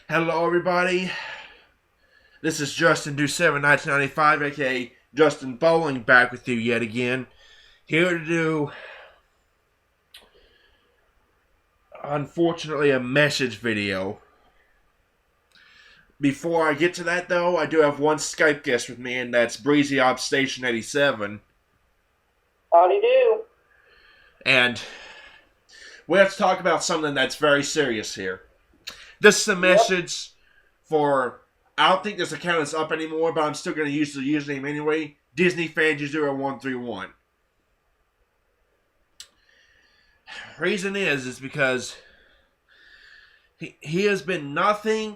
Hello, everybody. This is Justin Do7 1995, aka Justin Bowling, back with you yet again. Here to do, unfortunately, a message video. Before I get to that, though, I do have one Skype guest with me, and that's Breezy Ob Station 87. Howdy do. And we have to talk about something that's very serious here. This is a message for, I don't think this account is up anymore, but I'm still going to use the username anyway, disneyfan20131. Reason is because he has been nothing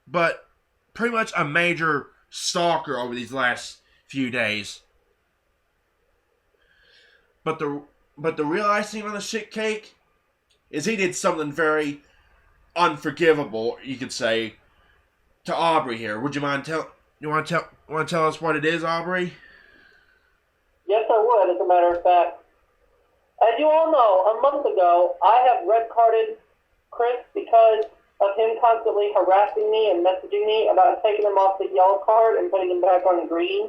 but pretty much a major stalker over these last few days. But the real icing on the shit cake is he did something very unforgivable, you could say, to Aubrey here. Would you mind want to tell us what it is, Aubrey? Yes, I would, as a matter of fact. As you all know, a month ago, I have red-carded Chris because of him constantly harassing me and messaging me about taking him off the yellow card and putting him back on green.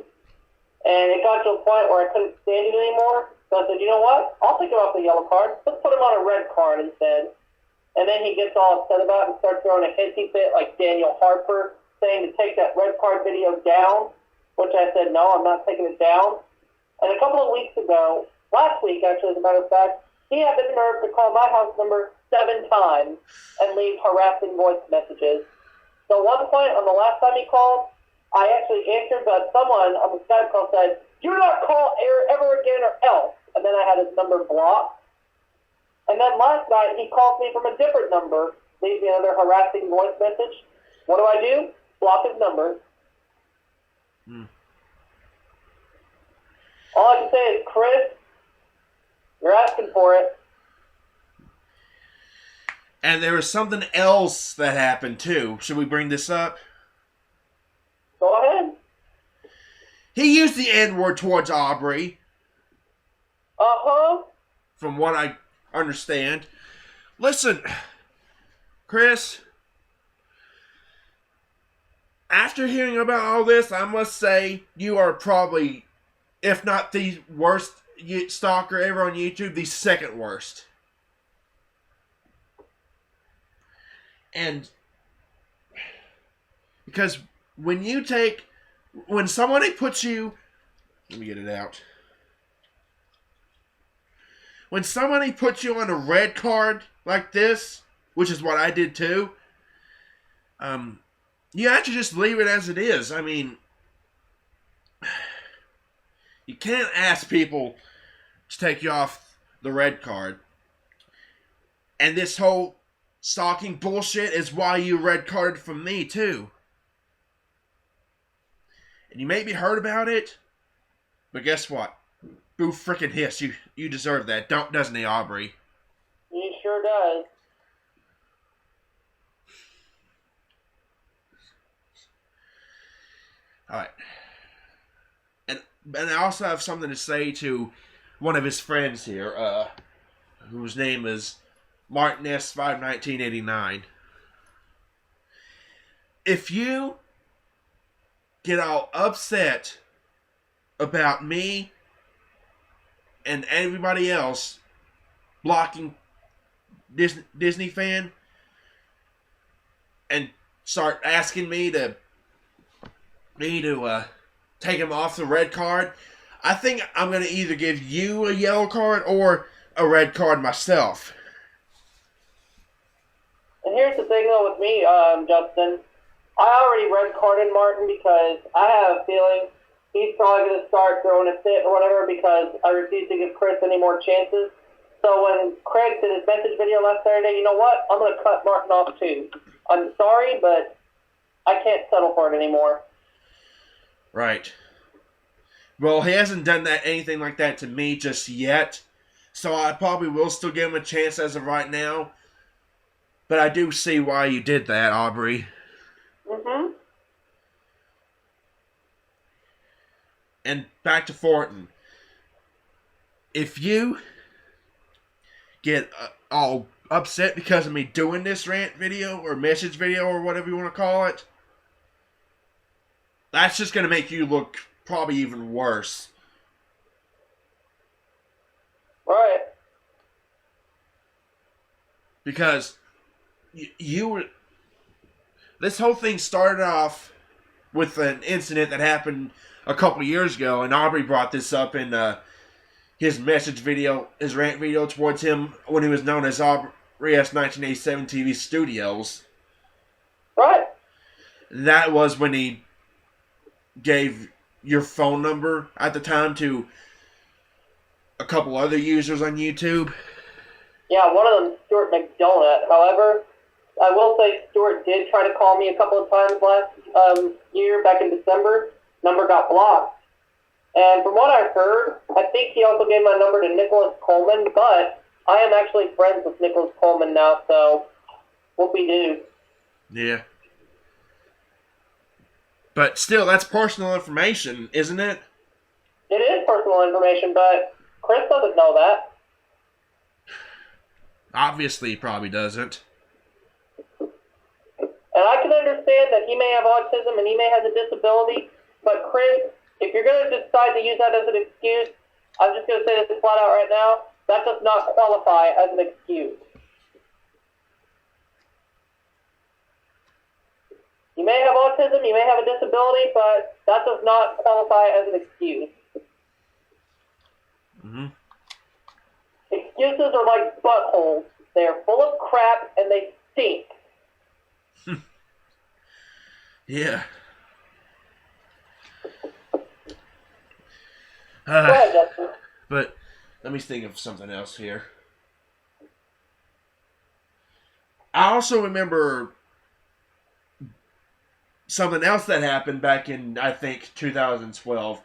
And it got to a point where I couldn't stand it anymore. So I said, you know what? I'll take him off the yellow card. Let's put him on a red card instead. And then he gets all upset about it and starts throwing a hissy fit like Daniel Harper, saying to take that red card video down, which I said, no, I'm not taking it down. And a couple of weeks ago, last week actually, as a matter of fact, he had the nerve to call my house number 7 times and leave harassing voice messages. So at one point, on the last time he called, I actually answered, but someone on the Skype call said, do not call ever again or else. And then I had his number blocked. And then last night, he called me from a different number, leaving me another harassing voice message. What do? Block his number. All I can say is, Chris, you're asking for it. And there was something else that happened, too. Should we bring this up? Go ahead. He used the N-word towards Aubrey. Uh-huh. From what I understand. Listen, Chris, after hearing about all this, I must say you are probably, if not the worst stalker ever on YouTube, the second worst. And because when somebody puts you, let me get it out. When somebody puts you on a red card like this, which is what I did too, you have to just leave it as it is. I mean, you can't ask people to take you off the red card. And this whole stalking bullshit is why you red carded from me too. And you may be hurt about it, but guess what? Boo frickin' hiss. You deserve that, doesn't he, Aubrey? He sure does. Alright. And I also have something to say to one of his friends here, whose name is Martin S51989. If you get all upset about me and everybody else blocking Disney fan and start asking me to take him off the red card, I think I'm going to either give you a yellow card or a red card myself. And here's the thing, though, with me, Justin. I already red carded Martin because I have a feeling he's probably going to start throwing a fit or whatever because I refuse to give Chris any more chances. So when Craig did his message video last Saturday, you know what? I'm going to cut Martin off too. I'm sorry, but I can't settle for it anymore. Right. Well, he hasn't done anything like that to me just yet, so I probably will still give him a chance as of right now. But I do see why you did that, Aubrey. Mm-hmm. And back to Fortin. If you get all upset because of me doing this rant video or message video or whatever you want to call it, that's just going to make you look probably even worse. Right. Because you were... This whole thing started off with an incident that happened a couple years ago, and Aubrey brought this up in his message video, his rant video towards him when he was known as Aubrey S 1987 TV Studios. Right. That was when he gave your phone number at the time to a couple other users on YouTube. Yeah, one of them, Stuart McDonut. However, I will say Stuart did try to call me a couple of times last year, back in December. Number got blocked. And from what I've heard, I think he also gave my number to Nicholas Coleman, but I am actually friends with Nicholas Coleman now, so whoopie-doo. Yeah. But still, that's personal information, isn't it? It is personal information, but Chris doesn't know that. Obviously, he probably doesn't. And I can understand that he may have autism and he may have a disability, but Chris, if you're going to decide to use that as an excuse, I'm just going to say this flat out right now, that does not qualify as an excuse. You may have autism, you may have a disability, but that does not qualify as an excuse. Mm-hmm. Excuses are like buttholes. They are full of crap and they stink. Yeah. Go ahead, Justin. But let me think of something else here. I also remember something else that happened back in, I think, 2012,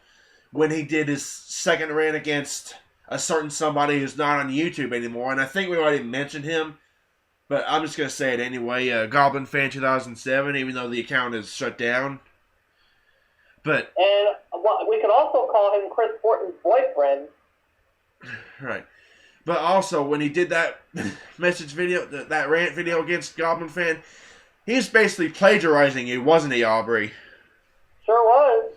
when he did his second rant against a certain somebody who's not on YouTube anymore, and I think we already mentioned him, but I'm just going to say it anyway, GoblinFan2007, even though the account is shut down. But... And we could also call him Chris Fortin's boyfriend. Right. But also, when he did that message video, that rant video against Goblin Fan, he was basically plagiarizing you, wasn't he, Aubrey? Sure was.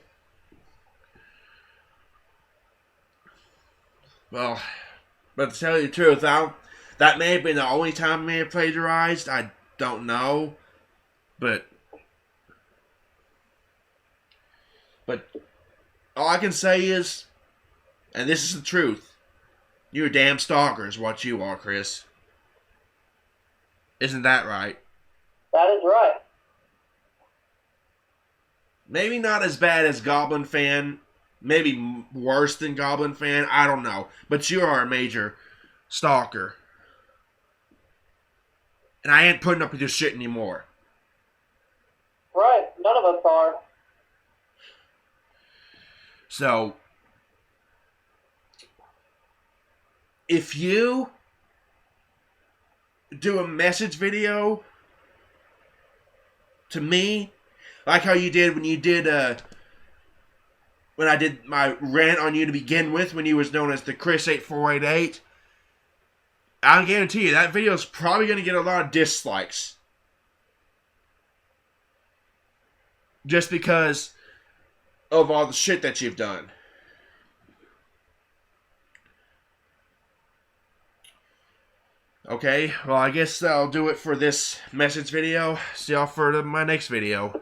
Well, but to tell you the truth, that may have been the only time I may have plagiarized. I don't know. But all I can say is, and this is the truth, you're a damn stalker is what you are, Chris. Isn't that right? That is right. Maybe not as bad as Goblin Fan. Maybe worse than Goblin Fan. I don't know. But you are a major stalker. And I ain't putting up with your shit anymore. Right. None of us are. So, if you do a message video to me, like how you did when you did, when I did my rant on you to begin with, when you was known as the Chris8488, I'll guarantee you that video is probably going to get a lot of dislikes. Just because of all the shit that you've done. Okay, well I guess that'll do it for this message video. See y'all for my next video.